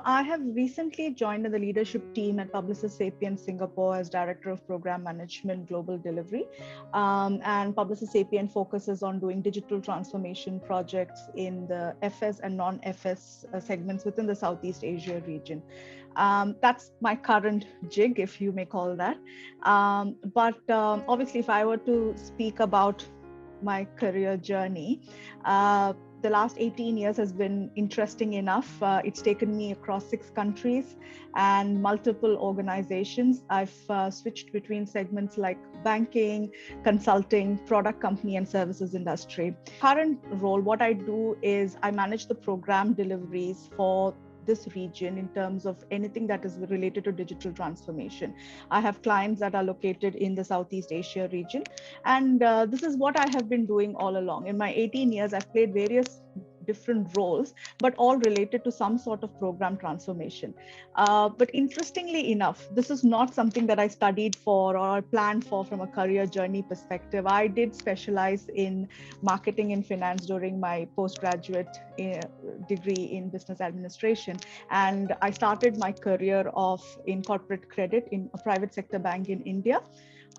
I have recently joined the leadership team at PUBLICIS SAPIENT Singapore as Director of Program Management Global Delivery. And PUBLICIS SAPIENT focuses on doing digital transformation projects in the FS and non-FS segments within the Southeast Asia region. That's my current gig, if you may call that. But obviously, if I were to speak about my career journey, the last 18 years has been interesting enough. It's taken me across 6 countries and multiple organizations. I've switched between segments like banking, consulting, product company, and services industry. Current role, what I do is I manage the program deliveries for this region in terms of anything that is related to digital transformation. I have clients that are located in the Southeast Asia region, and this is what I have been doing all along. In my 18 years, I've played various different roles, but all related to some sort of program transformation. But interestingly enough, this is not something that I studied for or planned for from a career journey perspective. I did specialize in marketing and finance during my postgraduate degree in business administration. And I started my career off in corporate credit in a private sector bank in India.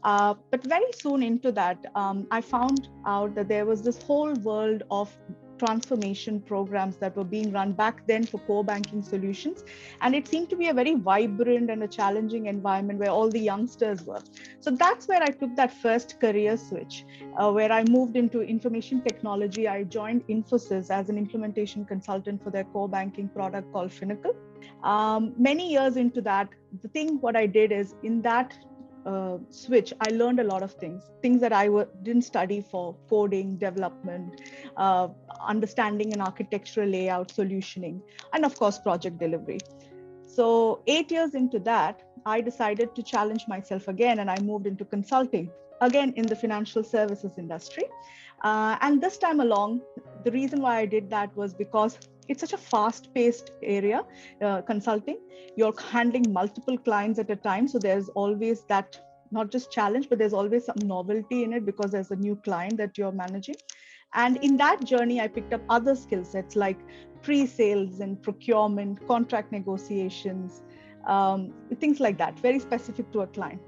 But very soon into that, I found out that there was this whole world of transformation programs that were being run back then for core banking solutions. And it seemed to be a very vibrant and a challenging environment where all the youngsters were. So that's where I took that first career switch, where I moved into information technology. I joined Infosys as an implementation consultant for their core banking product called Finacle. Many years into that, what I did is in that switch, I learned a lot of things that I didn't study for: coding, development, understanding an architectural layout, solutioning, and of course, project delivery. So 8 years into that, I decided to challenge myself again, and I moved into consulting, again in the financial services industry. And this time along, the reason why I did that was because it's such a fast-paced area, consulting. You're handling multiple clients at a time. So there's always that, not just challenge, but there's always some novelty in it because there's a new client that you're managing. And in that journey, I picked up other skill sets like pre-sales and procurement, contract negotiations, things like that, very specific to a client.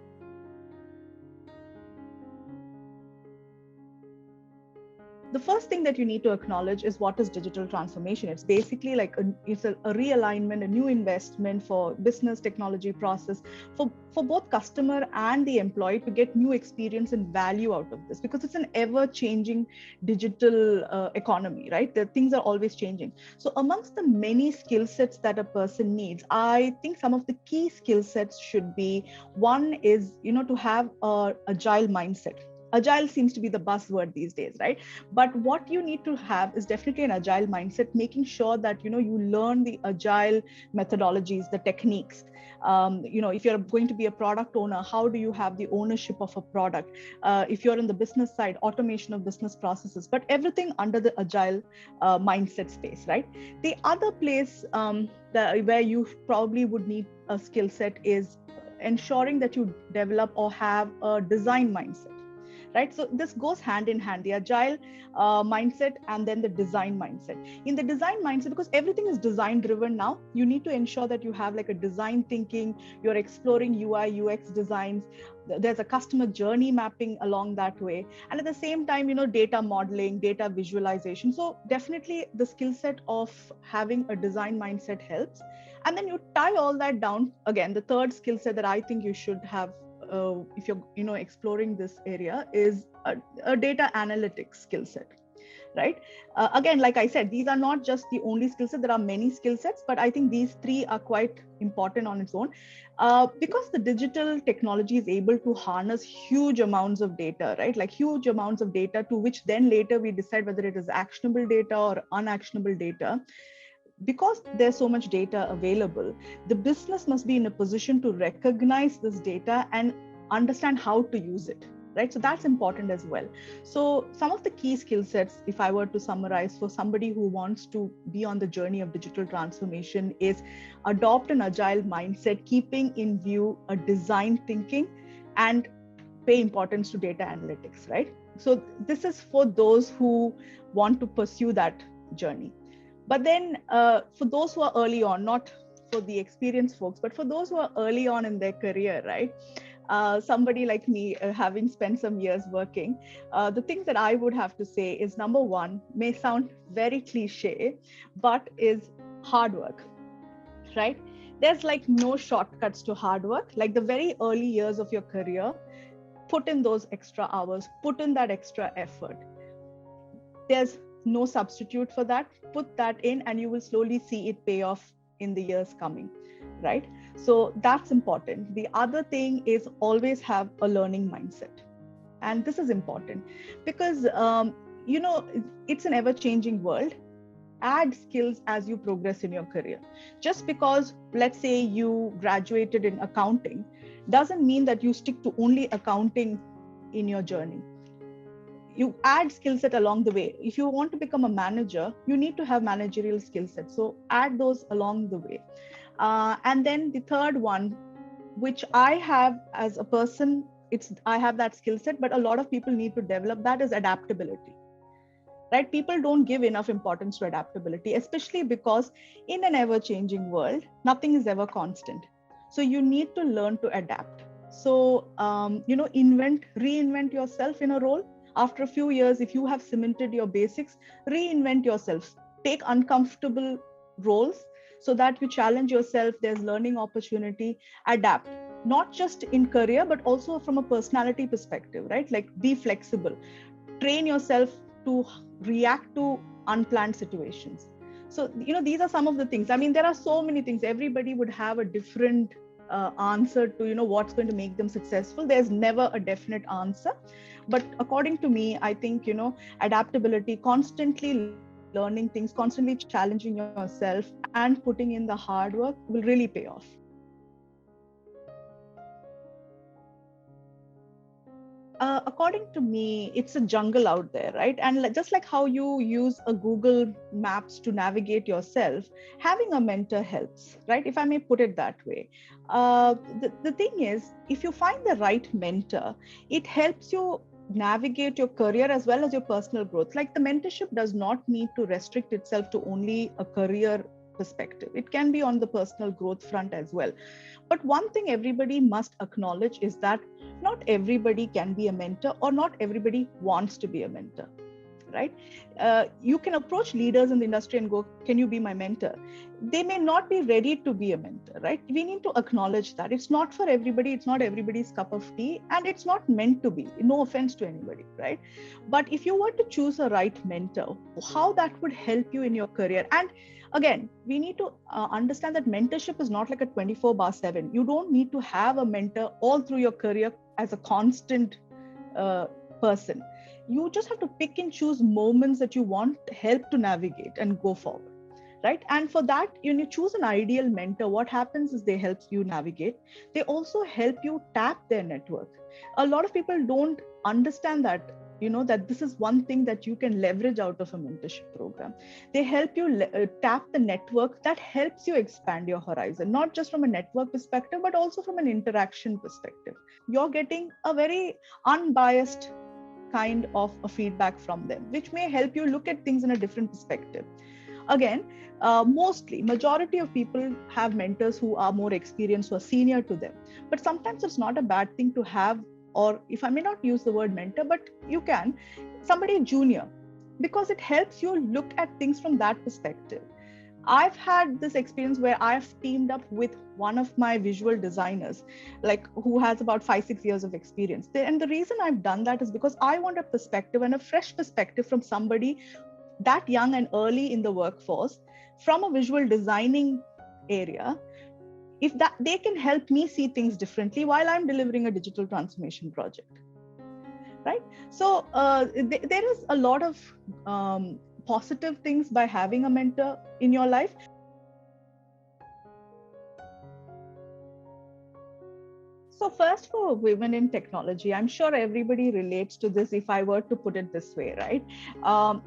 The first thing that you need to acknowledge is what is digital transformation. It's basically like it's a realignment, a new investment for business technology process for both customer and the employee to get new experience and value out of this, because it's an ever-changing digital economy, right? The things are always changing. So amongst the many skill sets that a person needs, I think some of the key skill sets should be, one is, to have an agile mindset. Agile seems to be the buzzword these days, right? But what you need to have is definitely an agile mindset, making sure that, you learn the agile methodologies, the techniques. If you're going to be a product owner, how do you have the ownership of a product? If you're in the business side, automation of business processes, but everything under the agile mindset space, right? The other place where you probably would need a skill set is ensuring that you develop or have a design mindset. Right? So this goes hand in hand, the agile mindset and then the design mindset. In the design mindset, because everything is design driven now, you need to ensure that you have like a design thinking, you're exploring UI, UX designs, there's a customer journey mapping along that way. And at the same time, data modeling, data visualization. So definitely the skill set of having a design mindset helps. And then you tie all that down. Again, the third skill set that I think you should have if you're exploring this area is a data analytics skill set, right? Again, like I said, these are not just the only skill set. There are many skill sets, but I think these 3 are quite important on its own, because the digital technology is able to harness huge amounts of data, right? Like huge amounts of data, to which then later we decide whether it is actionable data or unactionable data. Because there's so much data available, the business must be in a position to recognize this data and understand how to use it, right? So that's important as well. So some of the key skill sets, if I were to summarize for somebody who wants to be on the journey of digital transformation, is adopt an agile mindset, keeping in view a design thinking, and pay importance to data analytics, right? So this is for those who want to pursue that journey. But then for those who are early on, not for the experienced folks, but for those who are early on in their career, right? Somebody like me, having spent some years working, the things that I would have to say is, number one, may sound very cliche, but is hard work, right? There's like no shortcuts to hard work. Like the very early years of your career, put in those extra hours, put in that extra effort. There's no substitute for that. Put that in and you will slowly see it pay off in the years coming, right? So that's important. The other thing is always have a learning mindset. And this is important because, it's an ever-changing world. Add skills as you progress in your career. Just because, let's say, you graduated in accounting doesn't mean that you stick to only accounting in your journey. You add skill set along the way. If you want to become a manager, you need to have managerial skill set. So add those along the way. And then the third one, which I have as a person, I have that skill set, but a lot of people need to develop that, is adaptability. Right? People don't give enough importance to adaptability, especially because in an ever-changing world, nothing is ever constant. So you need to learn to adapt. So, reinvent yourself in a role. After a few years, if you have cemented your basics, reinvent yourself. Take uncomfortable roles so that you challenge yourself. There's learning opportunity. Adapt, not just in career, but also from a personality perspective, right? Like be flexible. Train yourself to react to unplanned situations. So, these are some of the things. I mean, there are so many things. Everybody would have a different answer to, what's going to make them successful. There's never a definite answer. But according to me, I think, adaptability, constantly learning things, constantly challenging yourself and putting in the hard work will really pay off. According to me, it's a jungle out there, right? And just like how you use a Google Maps to navigate yourself, having a mentor helps, right? If I may put it that way. The thing is, if you find the right mentor, it helps you navigate your career as well as your personal growth. Like the mentorship does not need to restrict itself to only a career perspective. It can be on the personal growth front as well. But one thing everybody must acknowledge is that not everybody can be a mentor, or not everybody wants to be a mentor, right? You can approach leaders in the industry and go, can you be my mentor? They may not be ready to be a mentor, right? We need to acknowledge that it's not for everybody. It's not everybody's cup of tea, and it's not meant to be. No offense to anybody, right? But if you were to choose a right mentor, how that would help you in your career. And again, we need to understand that mentorship is not like a 24/7. You don't need to have a mentor all through your career as a constant person. You just have to pick and choose moments that you want help to navigate and go forward, right? And for that, when you choose an ideal mentor, what happens is they help you navigate. They also help you tap their network. A lot of people don't understand that, that this is one thing that you can leverage out of a mentorship program. They help you tap the network that helps you expand your horizon, not just from a network perspective, but also from an interaction perspective. You're getting a very unbiased kind of a feedback from them, which may help you look at things in a different perspective. Again, majority of people have mentors who are more experienced, who are senior to them. But sometimes it's not a bad thing to have, or if I may not use the word mentor, but you can, somebody junior, because it helps you look at things from that perspective. I've had this experience where I've teamed up with one of my visual designers, like who has about 5-6 years of experience. And the reason I've done that is because I want a perspective and a fresh perspective from somebody that young and early in the workforce, from a visual designing area, if that they can help me see things differently while I'm delivering a digital transformation project, right? So there is a lot of positive things by having a mentor in your life. So first, for women in technology, I'm sure everybody relates to this if I were to put it this way, right?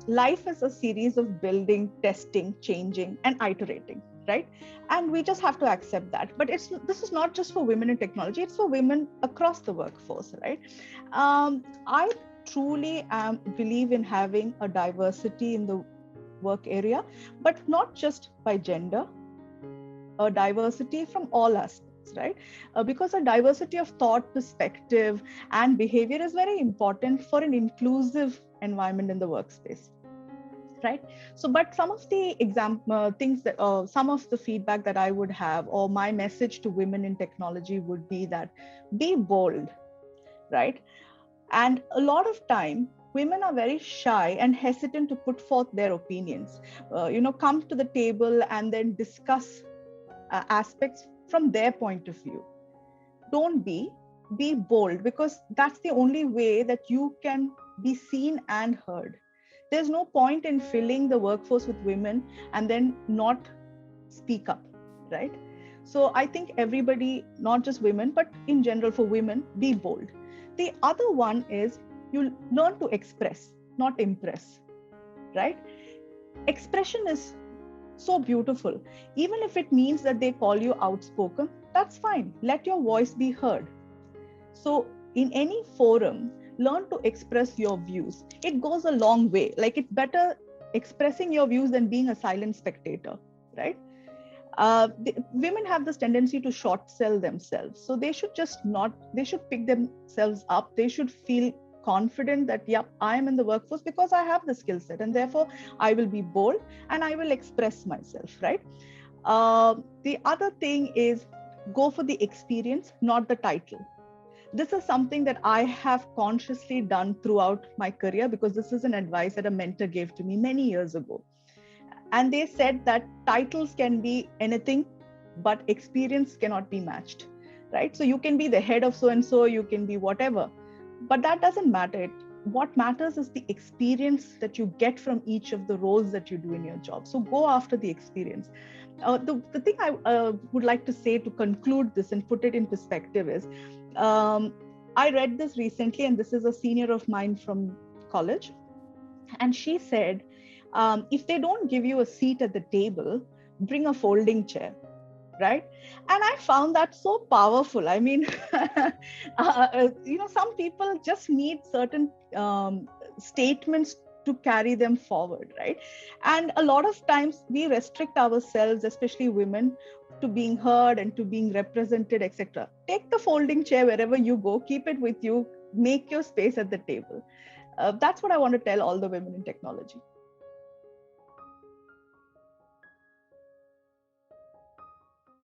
Life is a series of building, testing, changing, and iterating, right? And we just have to accept that. But this is not just for women in technology, it's for women across the workforce, right? I truly believe in having a diversity in the work area, but not just by gender, a diversity from all aspects, right? Because a diversity of thought, perspective, and behavior is very important for an inclusive environment in the workspace, right? So, but some of the things that, some of the feedback that I would have, or my message to women in technology would be that be bold, right? And a lot of time, women are very shy and hesitant to put forth their opinions. Come to the table and then discuss aspects from their point of view. Don't be bold, because that's the only way that you can be seen and heard. There's no point in filling the workforce with women and then not speak up, right? So I think everybody, not just women, but in general for women, be bold. The other one is you learn to express, not impress, right? Expression is so beautiful. Even if it means that they call you outspoken, that's fine. Let your voice be heard. So in any forum, learn to express your views. It goes a long way. Like, it's better expressing your views than being a silent spectator, right? Women have this tendency to short sell themselves. So they should they should pick themselves up. They should feel confident that, yep, I am in the workforce because I have the skill set, and therefore I will be bold and I will express myself, right? The other thing is, go for the experience, not the title. This is something that I have consciously done throughout my career, because this is an advice that a mentor gave to me many years ago. And they said that titles can be anything, but experience cannot be matched, right? So you can be the head of so-and-so, you can be whatever, but that doesn't matter. What matters is the experience that you get from each of the roles that you do in your job. So go after the experience. The thing I would like to say to conclude this and put it in perspective is, I read this recently, and this is a senior of mine from college. And she said, if they don't give you a seat at the table, bring a folding chair, right? And I found that so powerful. I mean, some people just need certain statements to carry them forward, right? And a lot of times we restrict ourselves, especially women, to being heard and to being represented, etc. Take the folding chair wherever you go, keep it with you, make your space at the table. That's what I want to tell all the women in technology.